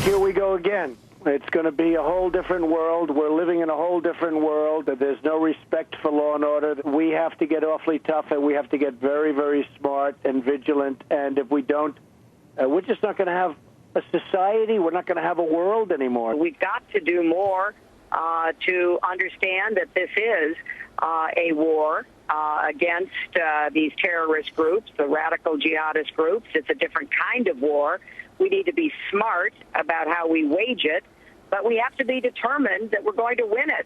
Here we go again. It's going to be a whole different world. We're living in a whole different world. There's no respect for law and order. We have to get awfully tough, and we have to get very, very smart and vigilant. And if we don't, we're just not going to have a society. We're not going to have a world anymore. We've got to do more to understand that this is a war against these terrorist groups, the radical jihadist groups. It's a different kind of war. We need to be smart about how we wage it, but we have to be determined that we're going to win it.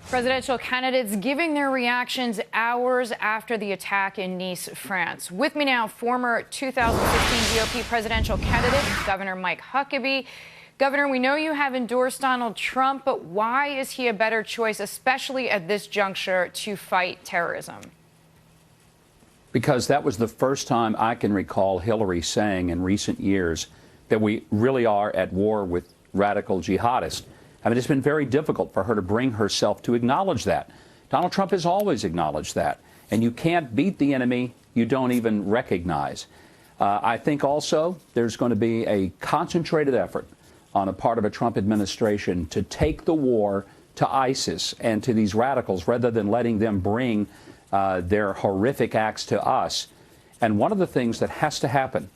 Presidential candidates giving their reactions hours after the attack in Nice, France. With me now, former 2015 GOP presidential candidate, Governor Mike Huckabee. Governor, we know you have endorsed Donald Trump, but why is he a better choice, especially at this juncture, to fight terrorism? Because that was the first time I can recall Hillary saying in recent years that we really are at war with radical jihadists. I mean, it's been very difficult for her to bring herself to acknowledge that. Donald Trump has always acknowledged that. And you can't beat the enemy you don't even recognize. I think also there's going to be a concentrated effort on the part of a Trump administration to take the war to ISIS and to these radicals rather than letting them bring their horrific acts to us. And one of the things that has to happen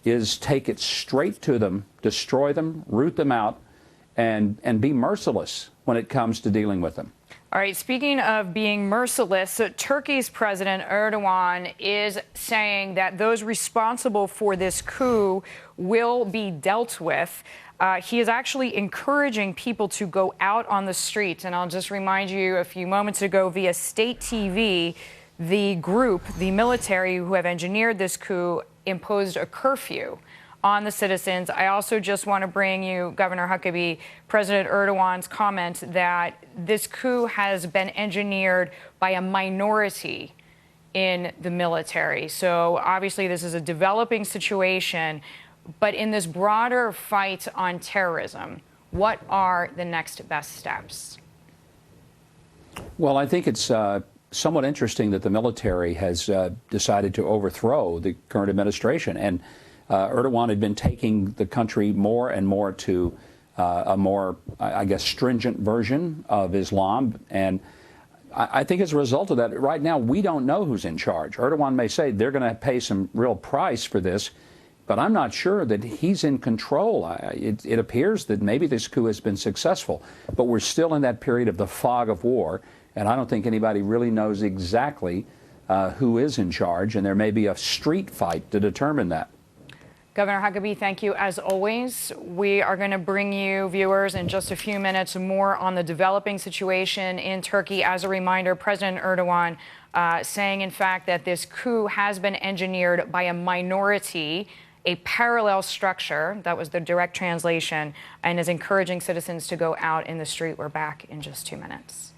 is take it straight to them, destroy them, root them out, and be merciless when it comes to dealing with them. All right, speaking of being merciless, Turkey's President Erdogan is saying that those responsible for this coup will be dealt with. He is actually encouraging people to go out on the streets. And I'll just remind you, a few moments ago via state TV, the group, the military who have engineered this coup, imposed a curfew on the citizens. I also just want to bring you, Governor Huckabee, President Erdogan's comment that this coup has been engineered by a minority in the military. So obviously this is a developing situation. But in this broader fight on terrorism, what are the next best steps? Well, I think it's somewhat interesting that the military has decided to overthrow the current administration. And Erdogan had been taking the country more and more to a more, I guess, stringent version of Islam. And I think as a result of that, right now, we don't know who's in charge. Erdogan may say they're going to pay some real price for this, but I'm not sure that he's in control. It appears that maybe this coup has been successful, but we're still in that period of the fog of war, and I don't think anybody really knows exactly who is in charge, and there may be a street fight to determine that. Governor Huckabee, thank you as always. We are going to bring you, viewers, in just a few minutes more on the developing situation in Turkey. As a reminder, President Erdogan saying, in fact, that this coup has been engineered by a minority, a parallel structure, that was the direct translation, and is encouraging citizens to go out in the street. We're back in just 2 minutes.